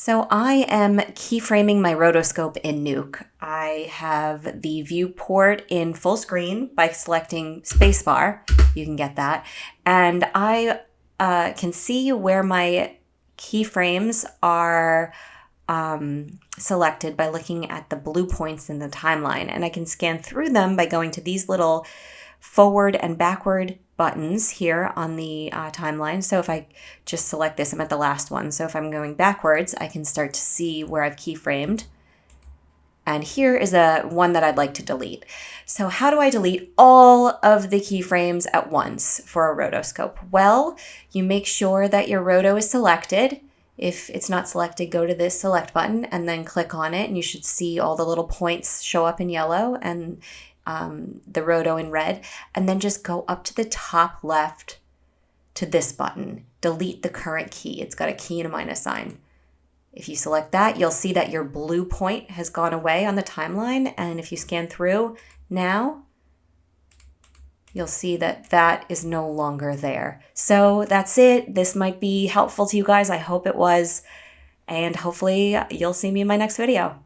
So I am keyframing my rotoscope in Nuke. I have the viewport in full screen by selecting spacebar. You can get that. And I can see where my keyframes are selected by looking at the blue points in the timeline. And I can scan through them by going to these little forward and backward buttons here on the timeline. So if I just select this, I'm at the last one. So if I'm going backwards, I can start to see where I've keyframed. And here is one that I'd like to delete. So how do I delete all of the keyframes at once for a rotoscope? Well, you make sure that your roto is selected. If it's not selected, go to this select button and then click on it, and you should see all the little points show up in yellow and the roto in red, and then just go up to the top left to this button, delete the current key. It's got a key and a minus sign. If you select that, you'll see that your blue point has gone away on the timeline, and if you scan through now, you'll see that that is no longer there. So that's it. This might be helpful to you guys. I hope it was, and hopefully you'll see me in my next video.